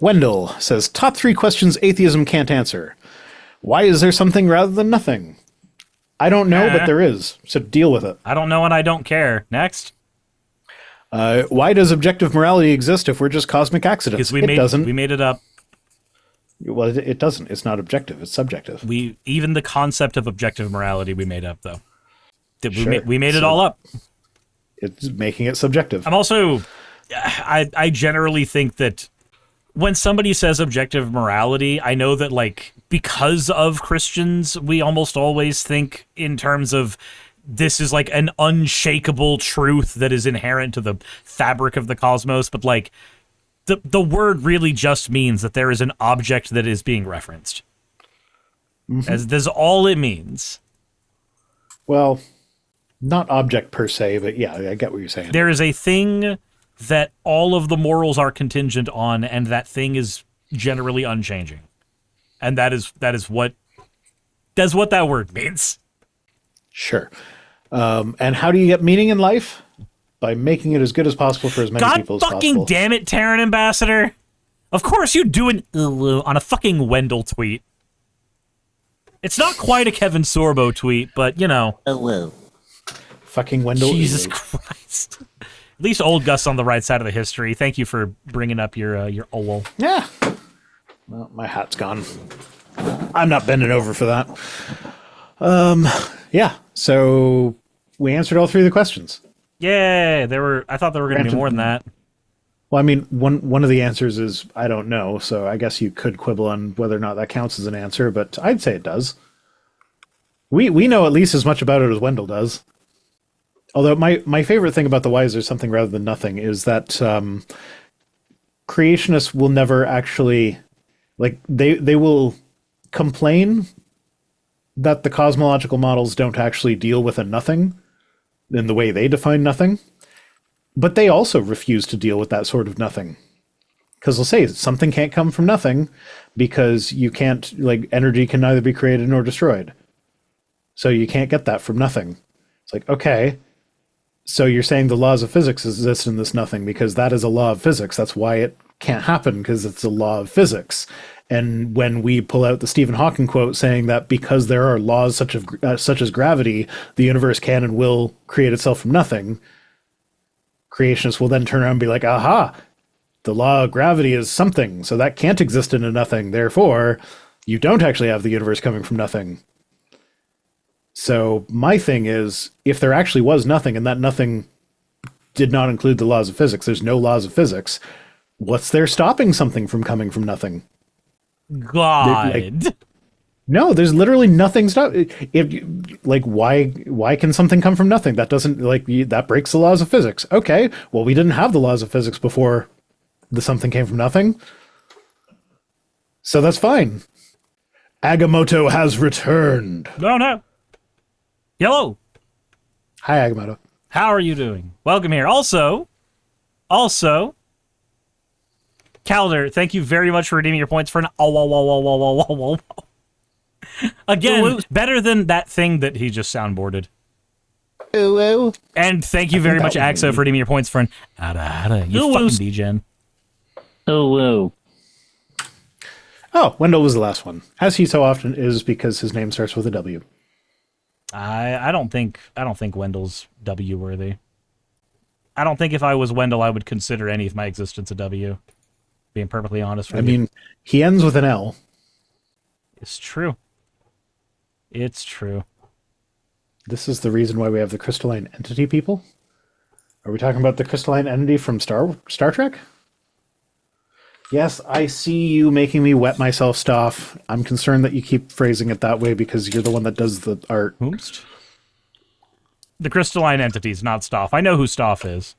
Wendell says, top 3 questions atheism can't answer. Why is there something rather than nothing? I don't know, but there is, so deal with it. I don't know and I don't care. Next. Why does objective morality exist if we're just cosmic accidents? Because doesn't. We made it up. Well, it doesn't. It's not objective. It's subjective. Even the concept of objective morality we made up, though. Sure. We made it all up. It's making it subjective. I'm also... I generally think that when somebody says objective morality, I know that, like, because of Christians, we almost always think in terms of this is, like, an unshakable truth that is inherent to the fabric of the cosmos, but, like, the word really just means that there is an object that is being referenced. Mm-hmm. That's all it means. Well, not object per se, but yeah, I get what you're saying. There is a thing that all of the morals are contingent on, and that thing is generally unchanging. And that is what that word means. Sure. And how do you get meaning in life? By making it as good as possible for as many people as possible. God fucking damn it, Terran Ambassador. Of course you do an on a fucking Wendell tweet. It's not quite a Kevin Sorbo tweet, but, you know. Hello. Fucking Wendell. Jesus Christ. At least old Gus on the right side of the history. Thank you for bringing up your owl. Yeah. Well, my hat's gone. I'm not bending over for that. Yeah. So we answered all 3 of the questions. Yay! I thought there were going to be more than that. Well, I mean, one of the answers is I don't know, so I guess you could quibble on whether or not that counts as an answer, but I'd say it does. We know at least as much about it as Wendell does. Although my favorite thing about the why is there something rather than nothing is that creationists will never actually, like, they will complain that the cosmological models don't actually deal with a nothing in the way they define nothing, but they also refuse to deal with that sort of nothing. Because they'll say something can't come from nothing because you can't, like, energy can neither be created nor destroyed. So you can't get that from nothing. It's like, okay, so you're saying the laws of physics exist in this nothing because that is a law of physics. That's why it can't happen, because it's a law of physics. And when we pull out the Stephen Hawking quote saying that because there are laws such as gravity, the universe can and will create itself from nothing, creationists will then turn around and be like, aha, the law of gravity is something, so that can't exist in a nothing. Therefore, you don't actually have the universe coming from nothing. So my thing is, if there actually was nothing and that nothing did not include the laws of physics, there's no laws of physics, what's there stopping something from coming from nothing? God. No, there's literally nothing why can something come from nothing? That doesn't, that breaks the laws of physics. Okay, well, we didn't have the laws of physics before the something came from nothing. So that's fine. Agamotto has returned. No. Hello. Hi, Agamotto. How are you doing? Welcome here. Also, Calder, thank you very much for redeeming your points for an again, better than that thing that he just soundboarded. Ooh. And thank you very much, Axo, for redeeming your points for an you fucking degen. Oh, Wendell was the last one. As he so often is, because his name starts with a W. I don't think Wendell's W worthy. I don't think if I was Wendell, I would consider any of my existence a W. Being perfectly honest with you. I mean, he ends with an L. It's true. It's true. This is the reason why we have the crystalline entity people? Are we talking about the crystalline entity from Star Trek? Yes, I see you making me wet myself, Stoff. I'm concerned that you keep phrasing it that way because you're the one that does the art. Oops. The crystalline entities, not Stoff. I know who Stoff is.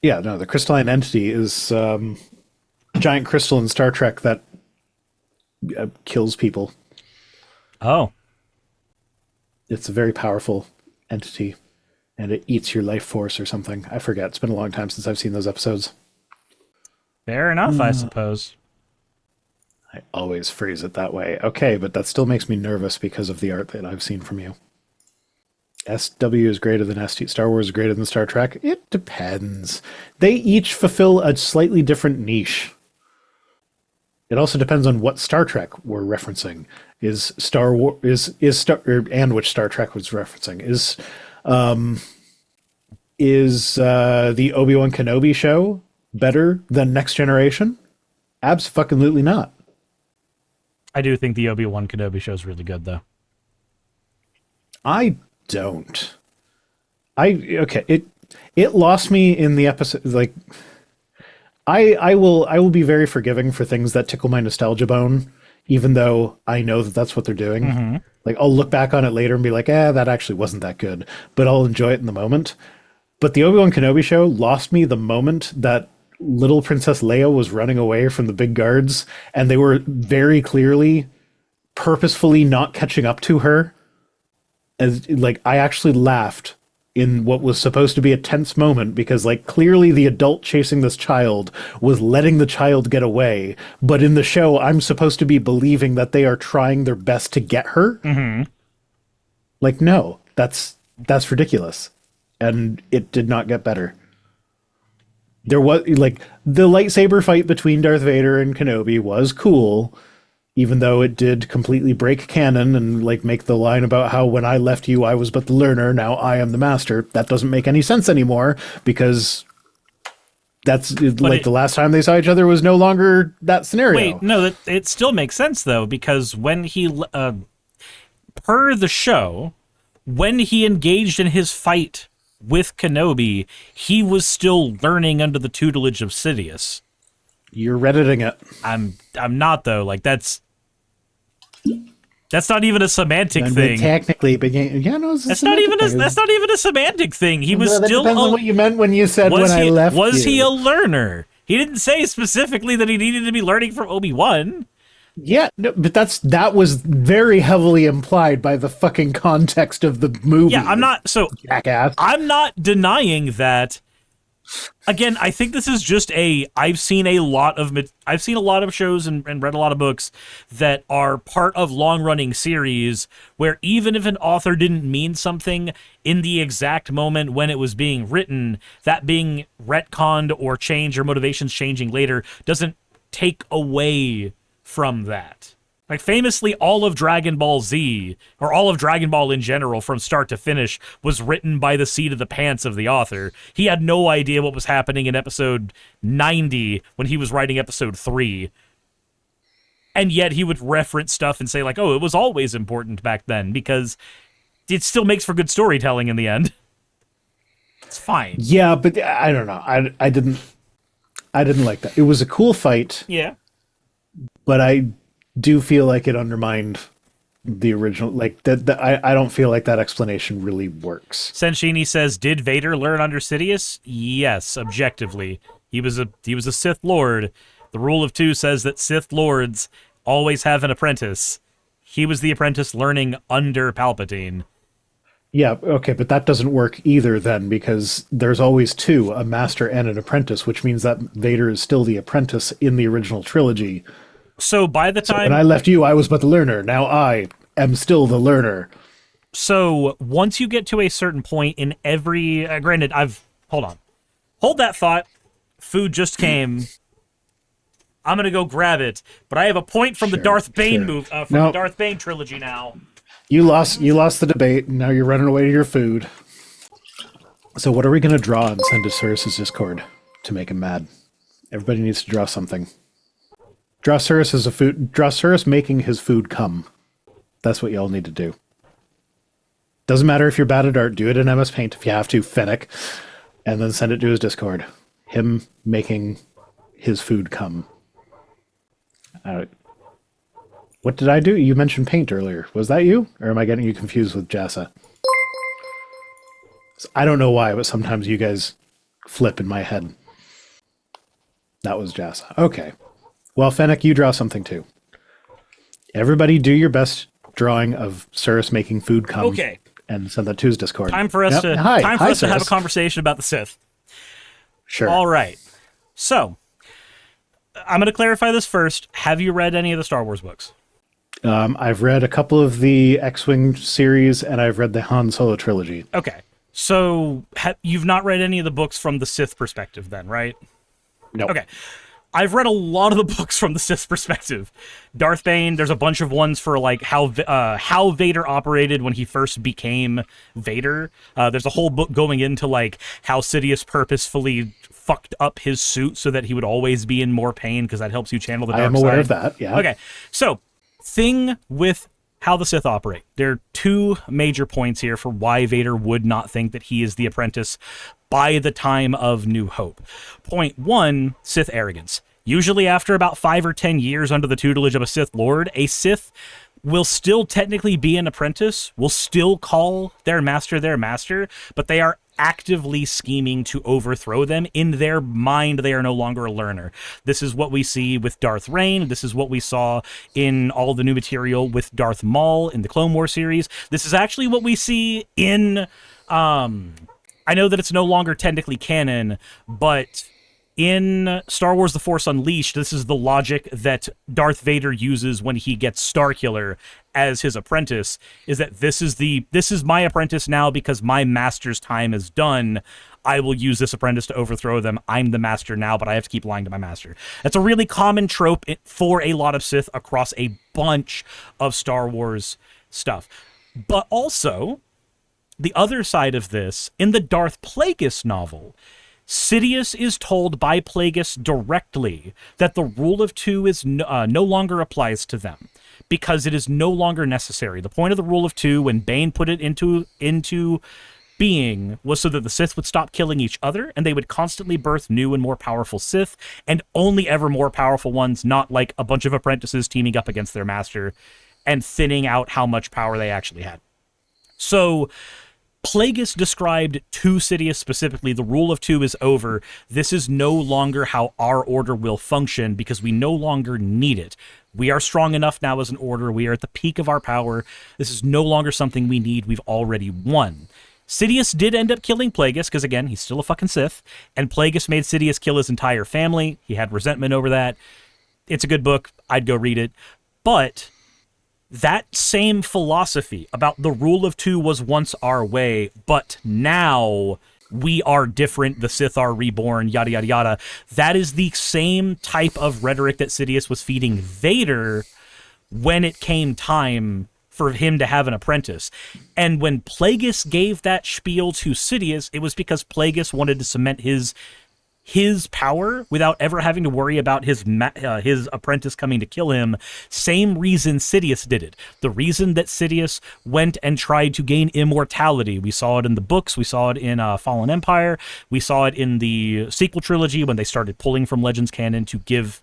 Yeah, no, the crystalline entity is giant crystal in Star Trek that kills people. Oh. It's a very powerful entity, and it eats your life force or something. I forget. It's been a long time since I've seen those episodes. Fair enough, I suppose. I always phrase it that way. Okay, but that still makes me nervous because of the art that I've seen from you. SW is greater than ST. Star Wars is greater than Star Trek. It depends. They each fulfill a slightly different niche. It also depends on what Star Trek we're referencing. Is Star War is Star and which Star Trek was referencing is the Obi-Wan Kenobi show better than Next Generation? Abso-fucking-lutely not. I do think the Obi-Wan Kenobi show is really good, though. I don't. It lost me in the episode. Like, I will be very forgiving for things that tickle my nostalgia bone, even though I know that that's what they're doing. Mm-hmm. Like, I'll look back on it later and be like, that actually wasn't that good, but I'll enjoy it in the moment. But the Obi-Wan Kenobi show lost me the moment that little Princess Leia was running away from the big guards, and they were very clearly purposefully not catching up to her. As like, I actually laughed in what was supposed to be a tense moment because, like, clearly the adult chasing this child was letting the child get away, but in the show I'm supposed to be believing that they are trying their best to get her. Mm-hmm. Like, no, that's ridiculous. And it did not get better. There was, like, the lightsaber fight between Darth Vader and Kenobi was cool, even though it did completely break canon and, like, make the line about how when I left you, I was but the learner, now I am the master. That doesn't make any sense anymore because that's, the last time they saw each other was no longer that scenario. Wait, no, it still makes sense, though, because when he, per the show, when he engaged in his fight with Kenobi, he was still learning under the tutelage of Sidious. You're Redditing it. I'm not, though. Like, that's not even a semantic thing. Technically, that's not even a semantic thing. He was still. Depends on what you meant when you said when I left. Was he a learner? He didn't say specifically that he needed to be learning from Obi-Wan. Yeah, no, but that was very heavily implied by the fucking context of the movie. Yeah, jackass. I'm not denying that. Again, I think this is just I've seen a lot of shows and read a lot of books that are part of long-running series where even if an author didn't mean something in the exact moment when it was being written, that being retconned or changed or motivations changing later doesn't take away from that. Like, famously, all of Dragon Ball Z, or all of Dragon Ball in general, from start to finish, was written by the seat of the pants of the author. He had no idea what was happening in episode 90 when he was writing episode 3. And yet he would reference stuff and say, like, oh, it was always important back then, because it still makes for good storytelling in the end. It's fine. Yeah, but I don't know. I didn't like that. It was a cool fight. Yeah. But I do feel like it undermined the original. Like, I don't feel like that explanation really works. Senshini says, did Vader learn under Sidious? Yes, objectively. He was a Sith Lord. The rule of two says that Sith Lords always have an apprentice. He was the apprentice learning under Palpatine. Yeah, okay, but that doesn't work either then, because there's always two, a master and an apprentice, which means that Vader is still the apprentice in the original trilogy. So by the time... when I left you, I was but the learner. Now I am still the learner. So once you get to a certain point in every... granted, hold on. Hold that thought. Food just came. I'm going to go grab it. But I have a point from the Darth Bane the Darth Bane trilogy now. You lost the debate, and now you're running away to your food. So what are we going to draw and send to Cyrus's Discord to make him mad? Everybody needs to draw something. Draw Cyrus making his food come. That's what y'all need to do. Doesn't matter if you're bad at art, do it in MS Paint if you have to, Fennec. And then send it to his Discord. Him making his food come. What did I do? You mentioned paint earlier. Was that you? Or am I getting you confused with Jassa? I don't know why, but sometimes you guys flip in my head. That was Jassa. Okay. Well, Fennec, you draw something too. Everybody do your best drawing of Cyrus making food come. Okay. And send that to his Discord. Time for us to have a conversation about the Sith. Sure. All right. So, I'm going to clarify this first. Have you read any of the Star Wars books? I've read a couple of the X-Wing series, and I've read the Han Solo trilogy. Okay. So, you've not read any of the books from the Sith perspective then, right? No. Okay. I've read a lot of the books from the Sith perspective. Darth Bane, there's a bunch of ones for like how Vader operated when he first became Vader. There's a whole book going into like how Sidious purposefully fucked up his suit so that he would always be in more pain because that helps you channel the dark side. I am aware of that, yeah. Okay, so thing with how the Sith operate. There are two major points here for why Vader would not think that he is the apprentice by the time of New Hope. Point one, Sith arrogance. Usually after about 5 or 10 years under the tutelage of a Sith Lord, a Sith will still technically be an apprentice, will still call their master, but they are actively scheming to overthrow them. In their mind, they are no longer a learner. This is what we see with Darth Reign. This is what we saw in all the new material with Darth Maul in the Clone Wars series. This is actually what we see in... I know that it's no longer technically canon, but in Star Wars The Force Unleashed, this is the logic that Darth Vader uses when he gets Starkiller as his apprentice, is that this is my apprentice now because my master's time is done. I will use this apprentice to overthrow them. I'm the master now, but I have to keep lying to my master. That's a really common trope for a lot of Sith across a bunch of Star Wars stuff. But also, the other side of this, in the Darth Plagueis novel, Sidious is told by Plagueis directly that the rule of two is no longer applies to them because it is no longer necessary. The point of the rule of two, when Bane put it into being, was so that the Sith would stop killing each other and they would constantly birth new and more powerful Sith, and only ever more powerful ones, not like a bunch of apprentices teaming up against their master and thinning out how much power they actually had. So Plagueis described to Sidious specifically, the rule of two is over. This is no longer how our order will function because we no longer need it. We are strong enough now as an order. We are at the peak of our power. This is no longer something we need. We've already won. Sidious did end up killing Plagueis because, again, he's still a fucking Sith, and Plagueis made Sidious kill his entire family. He had resentment over that. It's a good book. I'd go read it. But that same philosophy about the rule of two was once our way, but now we are different, the Sith are reborn, yada, yada, yada. That is the same type of rhetoric that Sidious was feeding Vader when it came time for him to have an apprentice. And when Plagueis gave that spiel to Sidious, it was because Plagueis wanted to cement his power without ever having to worry about his apprentice coming to kill him. Same reason Sidious did it. The reason that Sidious went and tried to gain immortality. We saw it in the books. We saw it in Fallen Empire. We saw it in the sequel trilogy when they started pulling from Legends canon to give,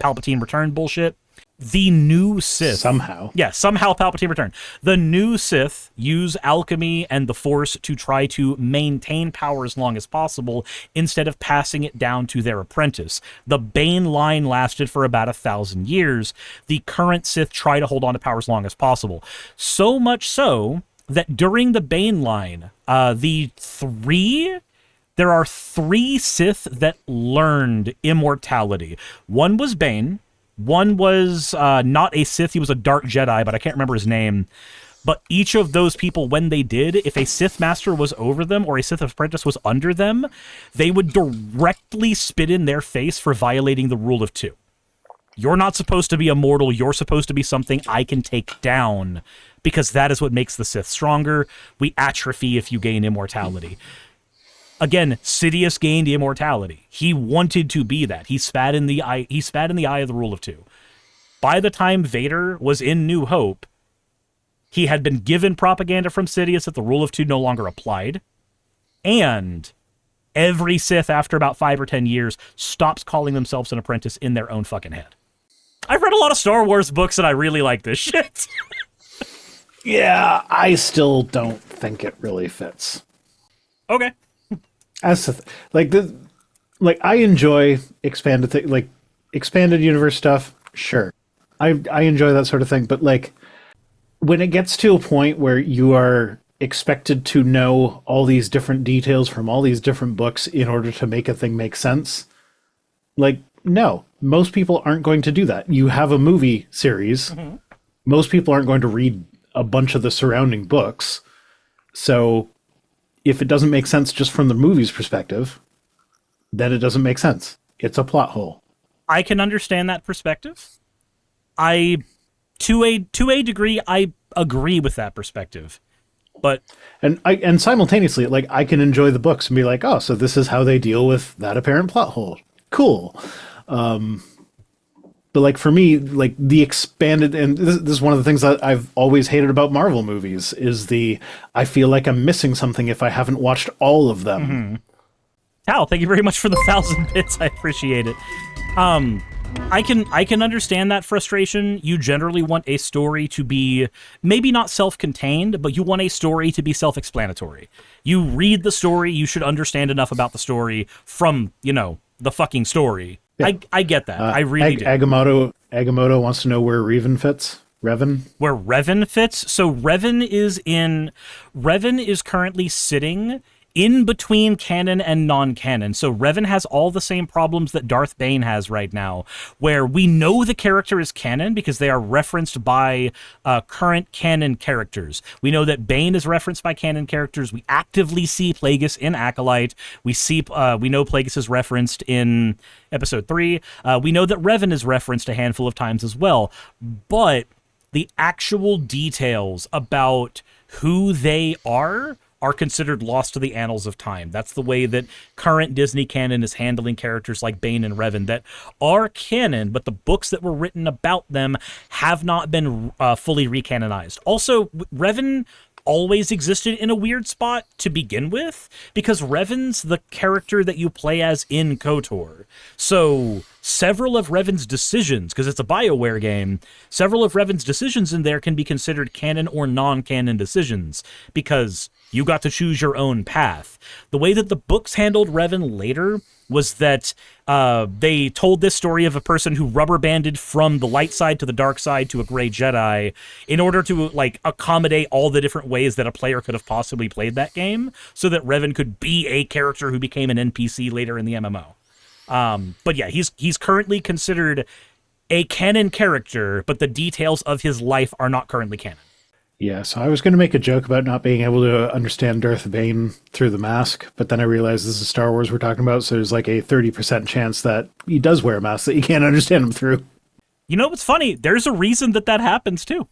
Palpatine return bullshit. The new Sith... Somehow Palpatine returned. The new Sith use alchemy and the Force to try to maintain power as long as possible instead of passing it down to their apprentice. The Bane line lasted for about 1,000 years. The current Sith try to hold on to power as long as possible. So much so that during the Bane line, there are 3 Sith that learned immortality. One was Bane. One was not a Sith, he was a Dark Jedi, but I can't remember his name. But each of those people, when they did, if a Sith Master was over them or a Sith Apprentice was under them, they would directly spit in their face for violating the rule of two. You're not supposed to be immortal, you're supposed to be something I can take down, because that is what makes the Sith stronger. We atrophy if you gain immortality. Again, Sidious gained immortality. He wanted to be that. He spat in the eye. He spat in the eye of the rule of two. By the time Vader was in New Hope, he had been given propaganda from Sidious that the rule of two no longer applied, and every Sith after about 5 or 10 years stops calling themselves an apprentice in their own fucking head. I've read a lot of Star Wars books and I really like this shit. Yeah, I still don't think it really fits. Okay. As I enjoy expanded universe stuff. Sure, I enjoy that sort of thing. But when it gets to a point where you are expected to know all these different details from all these different books in order to make a thing make sense, no, most people aren't going to do that. You have a movie series. Mm-hmm. Most people aren't going to read a bunch of the surrounding books. So if it doesn't make sense just from the movie's perspective, then it doesn't make sense. It's a plot hole. I can understand that perspective. To a degree, I agree with that perspective. But and simultaneously, like, I can enjoy the books and be like, oh, so this is how they deal with that apparent plot hole. Cool. But like for me, like the expanded, and this is one of the things that I've always hated about Marvel movies is I feel like I'm missing something if I haven't watched all of them. Mm-hmm. Hal, thank you very much for the 1,000 bits. I appreciate it. I can understand that frustration. You generally want a story to be maybe not self-contained, but you want a story to be self-explanatory. You read the story, you should understand enough about the story from, the fucking story. Yeah. I get that. I really do. Agamotto wants to know where Revan fits. Revan? Where Revan fits? So Revan is currently sitting in between canon and non-canon. So Revan has all the same problems that Darth Bane has right now, where we know the character is canon because they are referenced by current canon characters. We know that Bane is referenced by canon characters. We actively see Plagueis in Acolyte. We know Plagueis is referenced in Episode 3. We know that Revan is referenced a handful of times as well. But the actual details about who they are considered lost to the annals of time. That's the way that current Disney canon is handling characters like Bane and Revan that are canon, but the books that were written about them have not been fully recanonized. Also, Revan always existed in a weird spot to begin with, because Revan's the character that you play as in KOTOR. So several of Revan's decisions, because it's a BioWare game, several of Revan's decisions in there can be considered canon or non-canon decisions, because you got to choose your own path. The way that the books handled Revan later was that they told this story of a person who rubber banded from the light side to the dark side to a gray Jedi in order to accommodate all the different ways that a player could have possibly played that game, so that Revan could be a character who became an NPC later in the MMO. But yeah, he's currently considered a canon character, but the details of his life are not currently canon. Yeah, so I was going to make a joke about not being able to understand Darth Bane through the mask, but then I realized this is Star Wars we're talking about, so there's like a 30% chance that he does wear a mask that you can't understand him through. You know what's funny? There's a reason that happens too.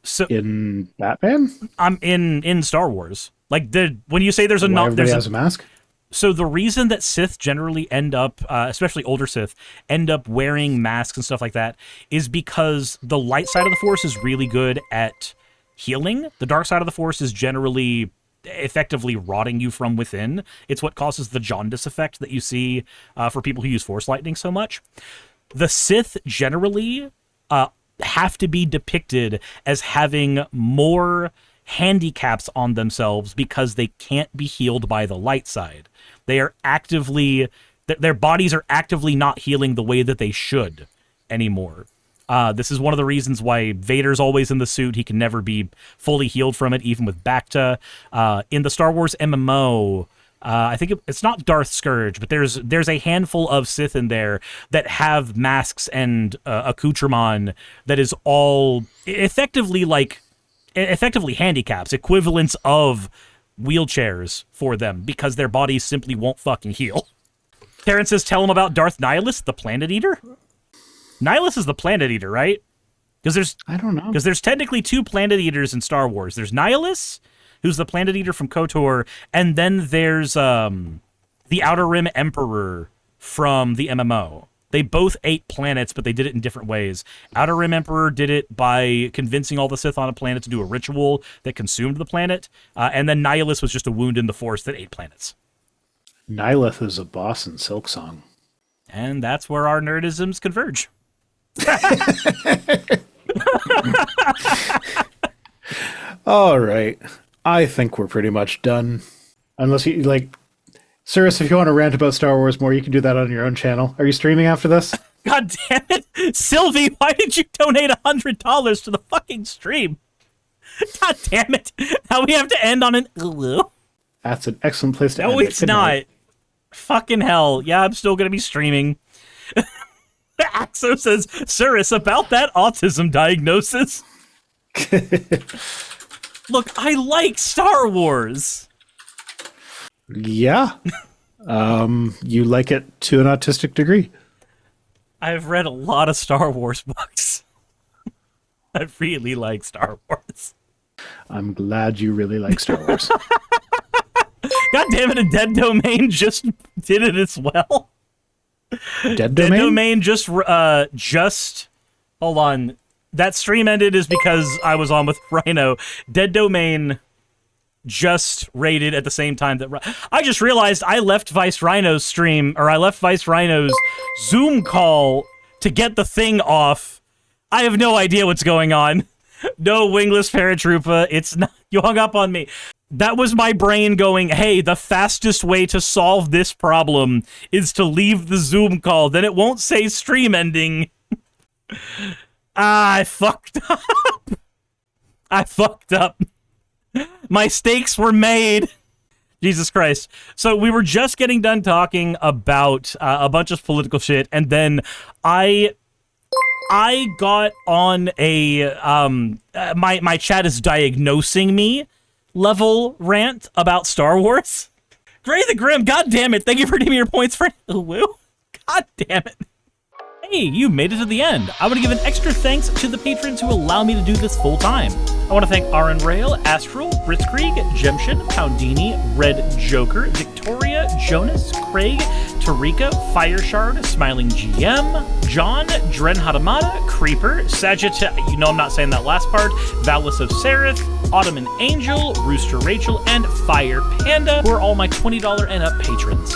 So in Batman? In Star Wars. Like when you say there's a everybody has a mask? So the reason that Sith generally end up, especially older Sith, end up wearing masks and stuff like that is because the light side of the Force is really good at healing. The dark side of the Force is generally effectively rotting you from within. It's what causes the jaundice effect that you see for people who use Force lightning so much. The Sith generally have to be depicted as having more handicaps on themselves because they can't be healed by the light side. They are actively, their bodies are actively not healing the way that they should anymore. This is one of the reasons why Vader's always in the suit. He can never be fully healed from it, even with Bacta. In the Star Wars MMO, I think it's not Darth Scourge, but there's a handful of Sith in there that have masks and accoutrement that is all effectively handicaps, equivalents of wheelchairs for them, because their bodies simply won't fucking heal. Terrence says, tell him about Darth Nihilus, the Planet Eater? Nihilus is the Planet Eater, right? I don't know. Because there's technically two Planet Eaters in Star Wars. There's Nihilus, who's the Planet Eater from KOTOR, and then there's the Outer Rim Emperor from the MMO. They both ate planets, but they did it in different ways. Outer Rim Emperor did it by convincing all the Sith on a planet to do a ritual that consumed the planet, and then Nihilus was just a wound in the Force that ate planets. Nihilith is a boss in Silksong. And that's where our nerdisms converge. All right. I think we're pretty much done. Unless you, Cirrus, if you want to rant about Star Wars more, you can do that on your own channel. Are you streaming after this? God damn it. Sylvie, why did you donate $100 to the fucking stream? God damn it. Now we have to end on an ooh. That's an excellent place to end. No, it's not. Fucking hell. Yeah, I'm still going to be streaming. Axo says, Cirrus, about that autism diagnosis. Look, I like Star Wars. Yeah. You like it to an autistic degree. I've read a lot of Star Wars books. I really like Star Wars. I'm glad you really like Star Wars. God damn it, a Dead Domain just did it as well. Dead Dead Domain? Domain just hold on. That stream ended is because I was on with Rhino. Dead Domain just raided at the same time that I just realized I left Vice Rhino's stream, or I left Vice Rhino's Zoom call to get the thing off. I have no idea what's going on. No, wingless paratrooper, it's not. You hung up on me. That was my brain going, hey, the fastest way to solve this problem is to leave the Zoom call. Then it won't say stream ending. I fucked up. I fucked up. My stakes were made. Jesus Christ. So we were just getting done talking about a bunch of political shit, and then I got on a my chat is diagnosing me level rant about Star Wars. Gray the Grim, god damn it, thank you for giving me your points for woo. God damn it. Hey, you made it to the end. I want to give an extra thanks to the patrons who allow me to do this full time. I want to thank Aaron Rail, Astral, Britzkrieg, Jemshin, Poundini, Red Joker, Victoria, Jonas, Craig, Tarika, Fireshard, Smiling GM, John, Dren Hadamada, Creeper, Sagittarius, you know I'm not saying that last part, Valis of Sereth, Ottoman Angel, Rooster Rachel, and Fire Panda, who are all my $20 and up patrons.